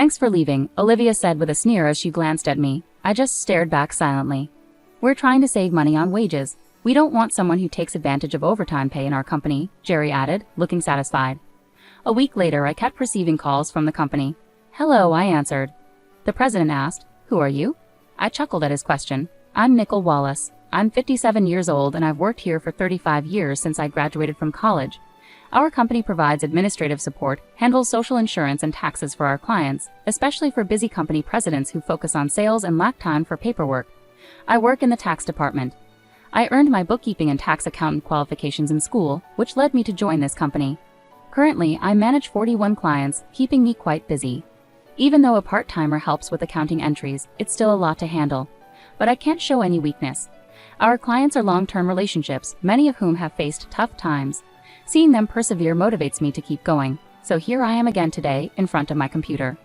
Thanks for leaving, Olivia said with a sneer as she glanced at me. I just stared back silently. We're trying to save money on wages. We don't want someone who takes advantage of overtime pay in our company, Jerry added, looking satisfied. A week later, I kept receiving calls from the company. Hello, I answered. The president asked, "Who are you?" I chuckled at his question. I'm Nicole Wallace. I'm 57 years old and I've worked here for 35 years since I graduated from college. Our company provides administrative support, handles social insurance and taxes for our clients, especially for busy company presidents who focus on sales and lack time for paperwork. I work in the tax department. I earned my bookkeeping and tax accountant qualifications in school, which led me to join this company. Currently, I manage 41 clients, keeping me quite busy. Even though a part-timer helps with accounting entries, it's still a lot to handle. But I can't show any weakness. Our clients are long-term relationships, many of whom have faced tough times. Seeing them persevere motivates me to keep going, so here I am again today, in front of my computer.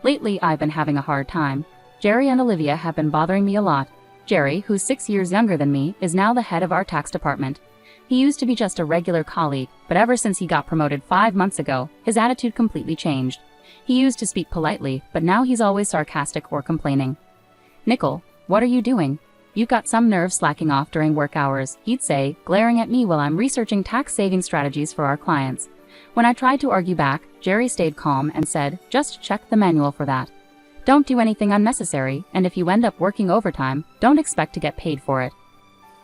Lately, I've been having a hard time. Jerry and Olivia have been bothering me a lot. Jerry, who's 6 years younger than me, is now the head of our tax department. He used to be just a regular colleague, but ever since he got promoted 5 months ago, his attitude completely changed. He used to speak politely, but now he's always sarcastic or complaining. Nicole, what are you doing? You've got some nerve slacking off during work hours, he'd say, glaring at me while I'm researching tax-saving strategies for our clients. When I tried to argue back, Jerry stayed calm and said, just check the manual for that. Don't do anything unnecessary, and if you end up working overtime, don't expect to get paid for it.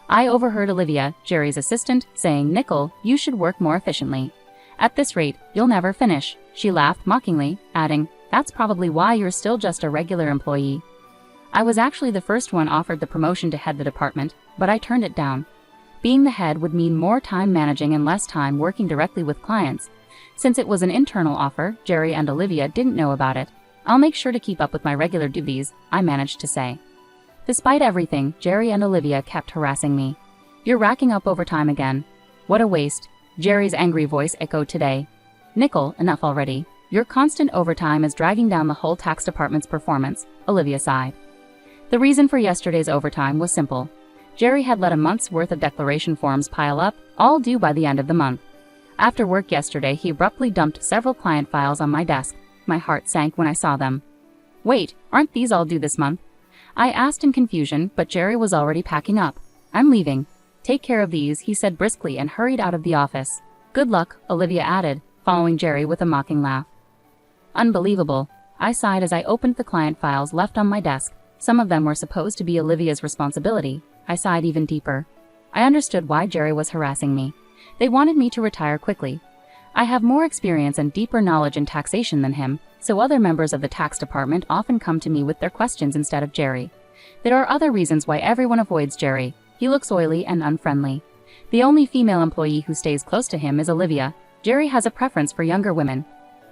I overheard Olivia, Jerry's assistant, saying, Nicole, you should work more efficiently. At this rate, you'll never finish. She laughed mockingly, adding, that's probably why you're still just a regular employee. I was actually the first one offered the promotion to head the department, but I turned it down. Being the head would mean more time managing and less time working directly with clients. Since it was an internal offer, Jerry and Olivia didn't know about it. I'll make sure to keep up with my regular duties, I managed to say. Despite everything, Jerry and Olivia kept harassing me. You're racking up overtime again. What a waste, Jerry's angry voice echoed today. Nicole, enough already. Your constant overtime is dragging down the whole tax department's performance, Olivia sighed. The reason for yesterday's overtime was simple. Jerry had let a month's worth of declaration forms pile up, all due by the end of the month. After work yesterday, he abruptly dumped several client files on my desk. My heart sank when I saw them. Wait, aren't these all due this month? I asked in confusion, but Jerry was already packing up. I'm leaving. Take care of these, he said briskly and hurried out of the office. Good luck, Olivia added, following Jerry with a mocking laugh. Unbelievable. I sighed as I opened the client files left on my desk. Some of them were supposed to be Olivia's responsibility. I sighed even deeper. I understood why Jerry was harassing me. They wanted me to retire quickly. I have more experience and deeper knowledge in taxation than him, so other members of the tax department often come to me with their questions instead of Jerry. There are other reasons why everyone avoids Jerry. He looks oily and unfriendly. The only female employee who stays close to him is Olivia. Jerry has a preference for younger women.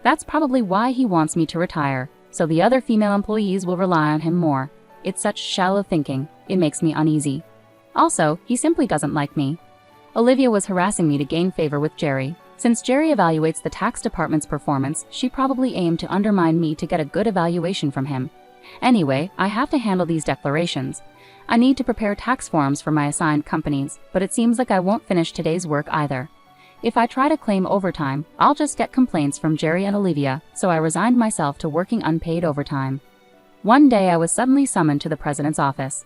That's probably why he wants me to retire, so the other female employees will rely on him more. It's such shallow thinking, it makes me uneasy. Also, he simply doesn't like me. Olivia was harassing me to gain favor with Jerry. Since Jerry evaluates the tax department's performance, she probably aimed to undermine me to get a good evaluation from him. Anyway, I have to handle these declarations. I need to prepare tax forms for my assigned companies, but it seems like I won't finish today's work either. If I try to claim overtime, I'll just get complaints from Jerry and Olivia, so I resigned myself to working unpaid overtime. One day I was suddenly summoned to the president's office.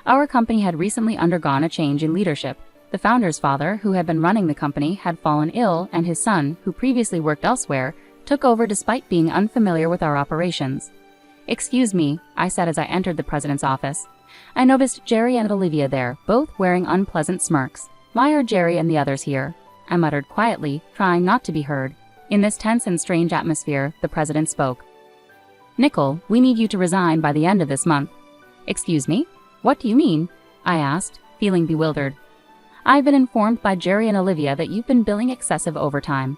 Our company had recently undergone a change in leadership. The founder's father, who had been running the company, had fallen ill, and his son, who previously worked elsewhere, took over despite being unfamiliar with our operations. Excuse me, I said as I entered the president's office. I noticed Jerry and Olivia there, both wearing unpleasant smirks. Why are Jerry and the others here? I muttered quietly, trying not to be heard. In this tense and strange atmosphere, the president spoke. Nicole, we need you to resign by the end of this month. Excuse me? What do you mean? I asked, feeling bewildered. I've been informed by Jerry and Olivia that you've been billing excessive overtime.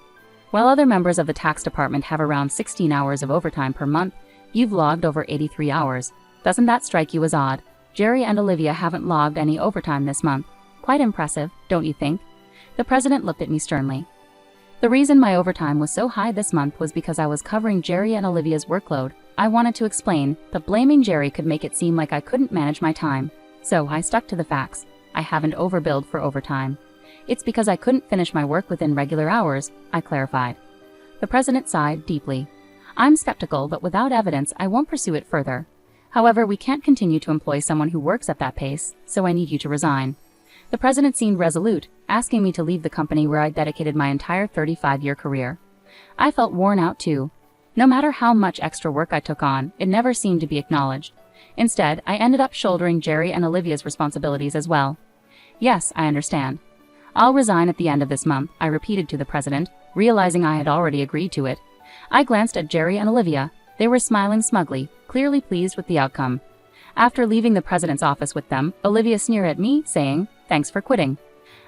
While other members of the tax department have around 16 hours of overtime per month, you've logged over 83 hours. Doesn't that strike you as odd? Jerry and Olivia haven't logged any overtime this month. Quite impressive, don't you think? The president looked at me sternly. The reason my overtime was so high this month was because I was covering Jerry and Olivia's workload. I wanted to explain, but blaming Jerry could make it seem like I couldn't manage my time. So I stuck to the facts. I haven't overbilled for overtime. It's because I couldn't finish my work within regular hours, I clarified. The president sighed deeply. I'm skeptical, but without evidence, I won't pursue it further. However, we can't continue to employ someone who works at that pace, so I need you to resign. The president seemed resolute, asking me to leave the company where I'd dedicated my entire 35-year career. I felt worn out too. No matter how much extra work I took on, it never seemed to be acknowledged. Instead, I ended up shouldering Jerry and Olivia's responsibilities as well. Yes, I understand. I'll resign at the end of this month, I repeated to the president, realizing I had already agreed to it. I glanced at Jerry and Olivia. They were smiling smugly, clearly pleased with the outcome. After leaving the president's office with them, Olivia sneered at me, saying, "Thanks for quitting."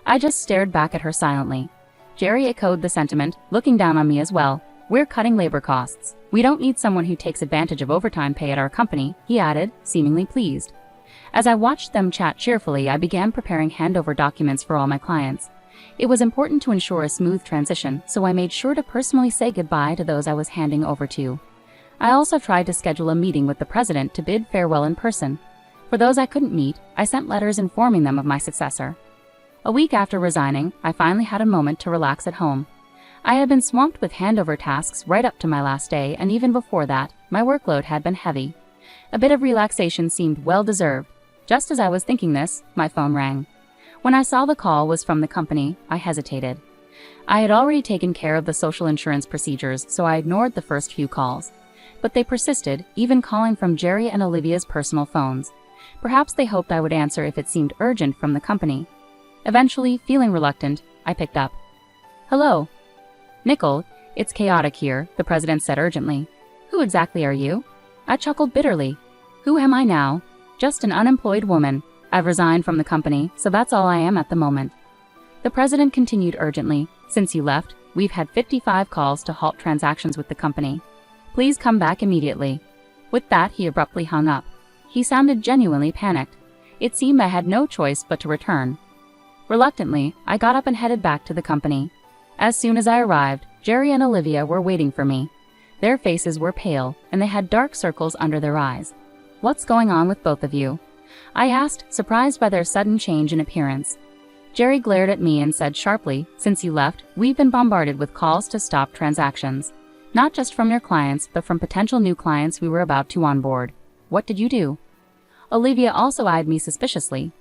I just stared back at her silently. Jerry echoed the sentiment, looking down on me as well. "We're cutting labor costs. We don't need someone who takes advantage of overtime pay at our company," he added, seemingly pleased. As I watched them chat cheerfully, I began preparing handover documents for all my clients. It was important to ensure a smooth transition, so I made sure to personally say goodbye to those I was handing over to. I also tried to schedule a meeting with the president to bid farewell in person. For those I couldn't meet, I sent letters informing them of my successor. A week after resigning, I finally had a moment to relax at home. I had been swamped with handover tasks right up to my last day, and even before that, my workload had been heavy. A bit of relaxation seemed well-deserved. Just as I was thinking this, my phone rang. When I saw the call was from the company, I hesitated. I had already taken care of the social insurance procedures, so I ignored the first few calls. But they persisted, even calling from Jerry and Olivia's personal phones. Perhaps they hoped I would answer if it seemed urgent from the company. Eventually, feeling reluctant, I picked up. "Hello. Nicole, it's chaotic here," the president said urgently. "Who exactly are you?" I chuckled bitterly. "Who am I now? Just an unemployed woman. I've resigned from the company, so that's all I am at the moment." The president continued urgently. "Since you left, we've had 55 calls to halt transactions with the company. Please come back immediately." With that, he abruptly hung up. He sounded genuinely panicked. It seemed I had no choice but to return. Reluctantly, I got up and headed back to the company. As soon as I arrived, Jerry and Olivia were waiting for me. Their faces were pale, and they had dark circles under their eyes. "What's going on with both of you?" I asked, surprised by their sudden change in appearance. Jerry glared at me and said sharply, "Since you left, we've been bombarded with calls to stop transactions. Not just from your clients, but from potential new clients we were about to onboard. What did you do?" Olivia also eyed me suspiciously.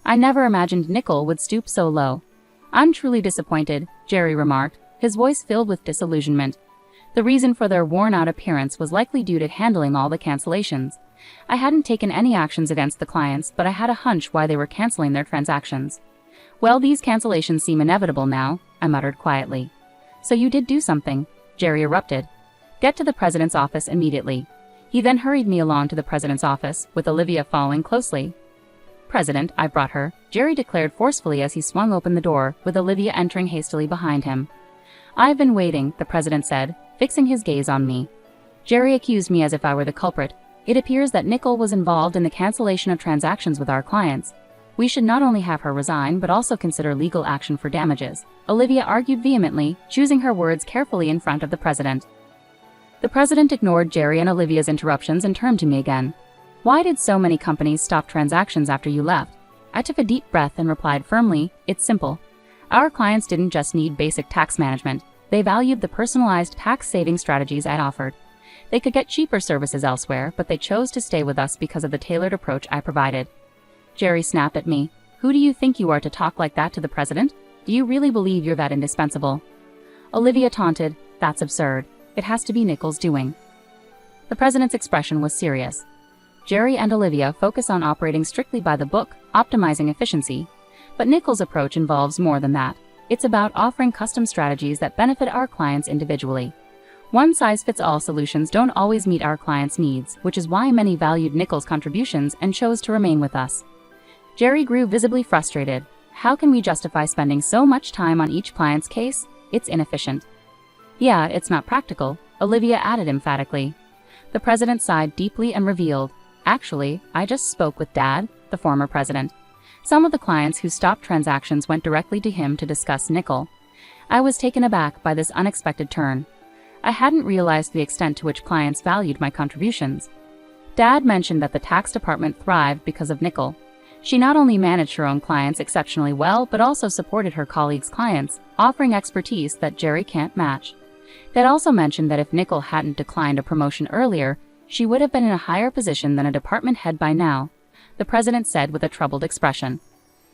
"I never imagined Nicole would stoop so low." "I'm truly disappointed," Jerry remarked, his voice filled with disillusionment. The reason for their worn-out appearance was likely due to handling all the cancellations. I hadn't taken any actions against the clients, but I had a hunch why they were canceling their transactions. "Well, these cancellations seem inevitable now," I muttered quietly. "So you did do something," Jerry erupted. "Get to the president's office immediately." He then hurried me along to the president's office, with Olivia following closely. "President, I brought her," Jerry declared forcefully as he swung open the door, with Olivia entering hastily behind him. "I've been waiting," the president said, fixing his gaze on me. Jerry accused me as if I were the culprit. "It appears that Nicole was involved in the cancellation of transactions with our clients. We should not only have her resign, but also consider legal action for damages," Olivia argued vehemently, choosing her words carefully in front of the president. The president ignored Jerry and Olivia's interruptions and turned to me again. "Why did so many companies stop transactions after you left?" I took a deep breath and replied firmly, "It's simple. Our clients didn't just need basic tax management. They valued the personalized tax-saving strategies I offered. They could get cheaper services elsewhere, but they chose to stay with us because of the tailored approach I provided." Jerry snapped at me. "Who do you think you are to talk like that to the president? Do you really believe you're that indispensable?" Olivia taunted, "That's absurd. It has to be Nicole's doing." The president's expression was serious. Jerry and Olivia focus on operating strictly by the book, optimizing efficiency. But Nicole's approach involves more than that. It's about offering custom strategies that benefit our clients individually. One-size-fits-all solutions don't always meet our clients' needs, which is why many valued Nicole's contributions and chose to remain with us. Jerry grew visibly frustrated. "How can we justify spending so much time on each client's case? It's inefficient." "Yeah, it's not practical," Olivia added emphatically. The president sighed deeply and revealed, "Actually, I just spoke with Dad, the former president. Some of the clients who stopped transactions went directly to him to discuss Nicole." I was taken aback by this unexpected turn. I hadn't realized the extent to which clients valued my contributions. Dad mentioned that the tax department thrived because of Nicole. She not only managed her own clients exceptionally well, but also supported her colleagues' clients, offering expertise that Jerry can't match. They'd also mentioned that if Nicole hadn't declined a promotion earlier, she would have been in a higher position than a department head by now, the president said with a troubled expression.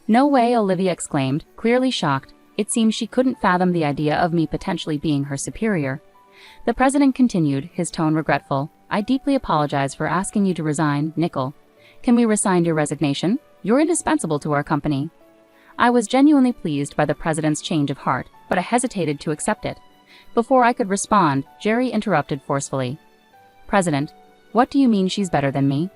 No way, Olivia exclaimed, clearly shocked. It seemed she couldn't fathom the idea of me potentially being her superior. The president continued, his tone regretful. I deeply apologize for asking you to resign, Nicole. Can we rescind your resignation? You're indispensable to our company. I was genuinely pleased by the president's change of heart, but I hesitated to accept it. Before I could respond, Jerry interrupted forcefully. President, what do you mean she's better than me?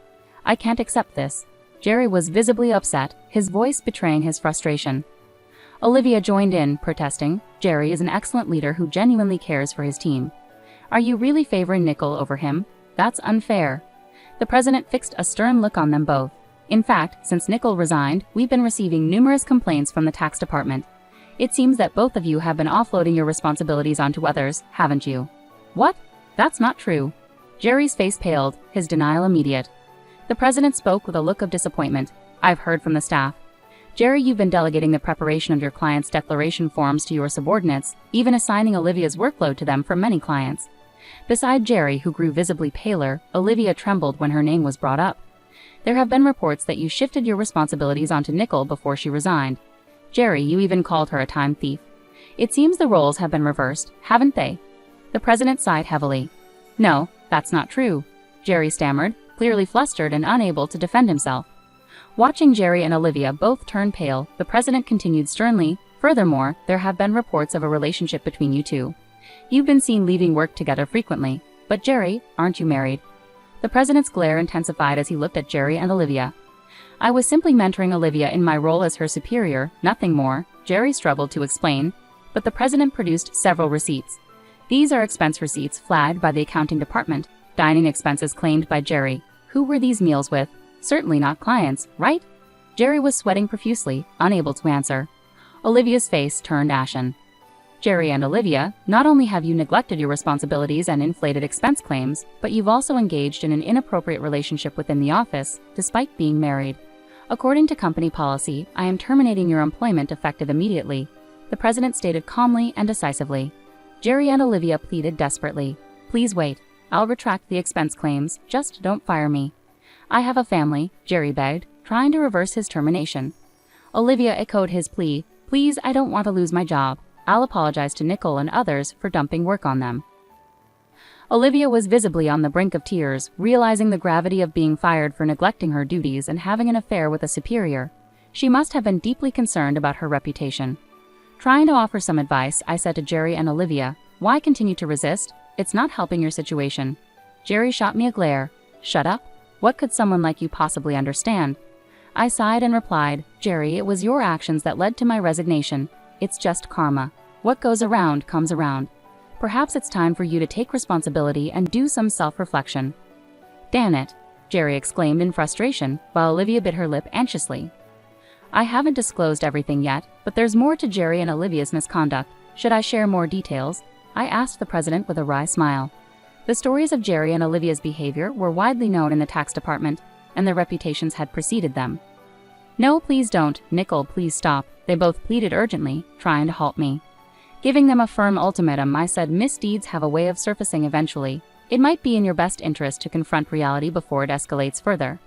I can't accept this. Jerry was visibly upset, his voice betraying his frustration. Olivia joined in, protesting. Jerry is an excellent leader who genuinely cares for his team. Are you really favoring Nicole over him? That's unfair. The president fixed a stern look on them both. In fact, since Nicole resigned, we've been receiving numerous complaints from the tax department. It seems that both of you have been offloading your responsibilities onto others, haven't you? What? That's not true. Jerry's face paled, his denial immediate. The president spoke with a look of disappointment. I've heard from the staff. Jerry, you've been delegating the preparation of your clients' declaration forms to your subordinates, even assigning Olivia's workload to them for many clients. Beside Jerry, who grew visibly paler, Olivia trembled when her name was brought up. There have been reports that you shifted your responsibilities onto Nicole before she resigned. Jerry, you even called her a time thief. It seems the roles have been reversed, haven't they? The president sighed heavily. No, that's not true. Jerry stammered, clearly flustered and unable to defend himself. Watching Jerry and Olivia both turn pale, the president continued sternly, furthermore, there have been reports of a relationship between you two. You've been seen leaving work together frequently. But Jerry, aren't you married? The president's glare intensified as he looked at Jerry and Olivia. I was simply mentoring Olivia in my role as her superior, nothing more, Jerry struggled to explain, but the president produced several receipts. These are expense receipts flagged by the accounting department, dining expenses claimed by Jerry. Who were these meals with? Certainly not clients, right? Jerry was sweating profusely, unable to answer. Olivia's face turned ashen. Jerry and Olivia, not only have you neglected your responsibilities and inflated expense claims, but you've also engaged in an inappropriate relationship within the office, despite being married. According to company policy, I am terminating your employment effective immediately, the president stated calmly and decisively. Jerry and Olivia pleaded desperately. Please wait. I'll retract the expense claims, just don't fire me. I have a family, Jerry begged, trying to reverse his termination. Olivia echoed his plea. Please, I don't want to lose my job. I'll apologize to Nicole and others for dumping work on them. Olivia was visibly on the brink of tears, realizing the gravity of being fired for neglecting her duties and having an affair with a superior. She must have been deeply concerned about her reputation. Trying to offer some advice, I said to Jerry and Olivia, why continue to resist? It's not helping your situation. Jerry shot me a glare. Shut up? What could someone like you possibly understand? I sighed and replied, Jerry, it was your actions that led to my resignation. It's just karma. What goes around comes around. Perhaps it's time for you to take responsibility and do some self-reflection. Damn it, Jerry exclaimed in frustration, while Olivia bit her lip anxiously. I haven't disclosed everything yet, but there's more to Jerry and Olivia's misconduct. Should I share more details? I asked the president with a wry smile. The stories of Jerry and Olivia's behavior were widely known in the tax department, and their reputations had preceded them. No, please don't, Nicole, please stop, they both pleaded urgently, trying to halt me. Giving them a firm ultimatum, I said misdeeds have a way of surfacing eventually. It might be in your best interest to confront reality before it escalates further.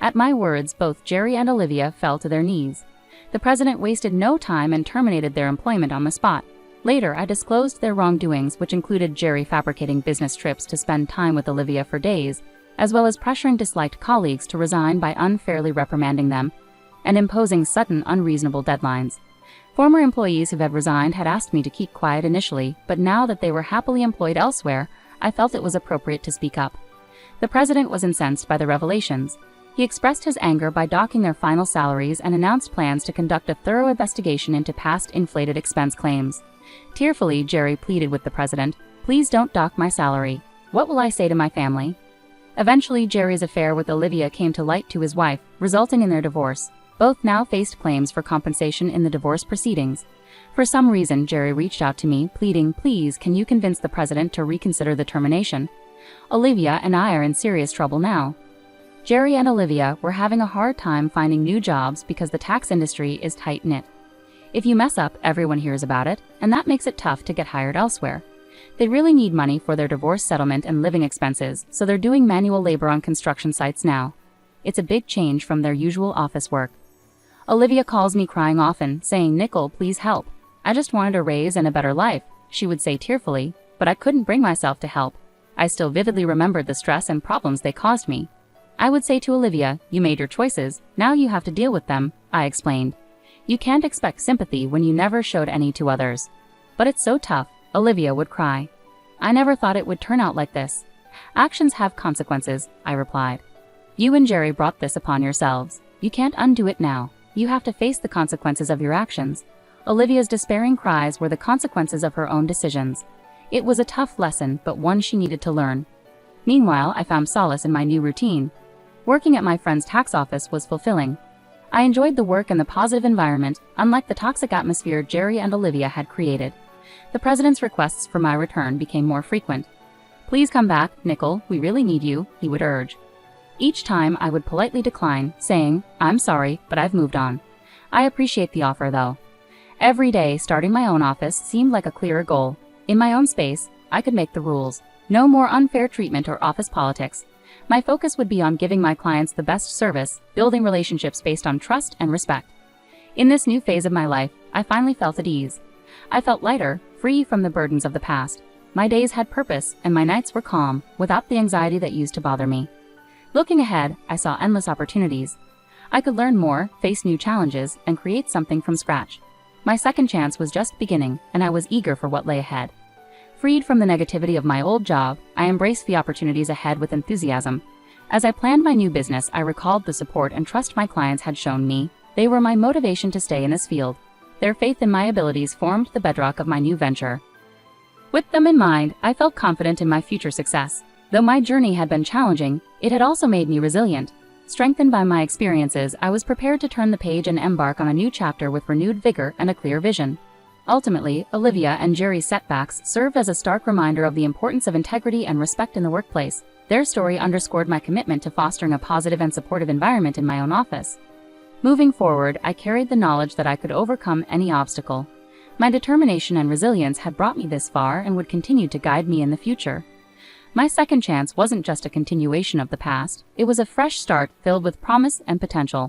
At my words, both Jerry and Olivia fell to their knees. The president wasted no time and terminated their employment on the spot. Later, I disclosed their wrongdoings, which included Jerry fabricating business trips to spend time with Olivia for days, as well as pressuring disliked colleagues to resign by unfairly reprimanding them and imposing sudden, unreasonable deadlines. Former employees who had resigned had asked me to keep quiet initially, but now that they were happily employed elsewhere, I felt it was appropriate to speak up. The president was incensed by the revelations. He expressed his anger by docking their final salaries and announced plans to conduct a thorough investigation into past inflated expense claims. Tearfully, Jerry pleaded with the president, please don't dock my salary. What will I say to my family? Eventually, Jerry's affair with Olivia came to light to his wife, resulting in their divorce. Both now faced claims for compensation in the divorce proceedings. For some reason, Jerry reached out to me, pleading, please, can you convince the president to reconsider the termination? Olivia and I are in serious trouble now. Jerry and Olivia were having a hard time finding new jobs because the tax industry is tight-knit. If you mess up, everyone hears about it, and that makes it tough to get hired elsewhere. They really need money for their divorce settlement and living expenses, so they're doing manual labor on construction sites now. It's a big change from their usual office work. Olivia calls me crying often, saying, "Nicole, please help. I just wanted a raise and a better life," she would say tearfully, but I couldn't bring myself to help. I still vividly remembered the stress and problems they caused me. I would say to Olivia, "You made your choices, now you have to deal with them," I explained. "You can't expect sympathy when you never showed any to others." "But it's so tough," Olivia would cry. "I never thought it would turn out like this." "Actions have consequences," I replied. "You and Jerry brought this upon yourselves. You can't undo it now. You have to face the consequences of your actions." Olivia's despairing cries were the consequences of her own decisions. It was a tough lesson, but one she needed to learn. Meanwhile, I found solace in my new routine. Working at my friend's tax office was fulfilling. I enjoyed the work and the positive environment, unlike the toxic atmosphere Jerry and Olivia had created. The president's requests for my return became more frequent. "Please come back, Nicole, we really need you," he would urge. Each time I would politely decline, saying, "I'm sorry, but I've moved on. I appreciate the offer though." Every day, starting my own office seemed like a clearer goal. In my own space, I could make the rules. No more unfair treatment or office politics. My focus would be on giving my clients the best service, building relationships based on trust and respect. In this new phase of my life, I finally felt at ease. I felt lighter, free from the burdens of the past. My days had purpose, and my nights were calm, without the anxiety that used to bother me. Looking ahead, I saw endless opportunities. I could learn more, face new challenges, and create something from scratch. My second chance was just beginning, and I was eager for what lay ahead. Freed from the negativity of my old job, I embraced the opportunities ahead with enthusiasm. As I planned my new business, I recalled the support and trust my clients had shown me. They were my motivation to stay in this field. Their faith in my abilities formed the bedrock of my new venture. With them in mind, I felt confident in my future success. Though my journey had been challenging, it had also made me resilient. Strengthened by my experiences, I was prepared to turn the page and embark on a new chapter with renewed vigor and a clear vision. Ultimately, Olivia and Jerry's setbacks served as a stark reminder of the importance of integrity and respect in the workplace. Their story underscored my commitment to fostering a positive and supportive environment in my own office. Moving forward, I carried the knowledge that I could overcome any obstacle. My determination and resilience had brought me this far and would continue to guide me in the future. My second chance wasn't just a continuation of the past, it was a fresh start filled with promise and potential.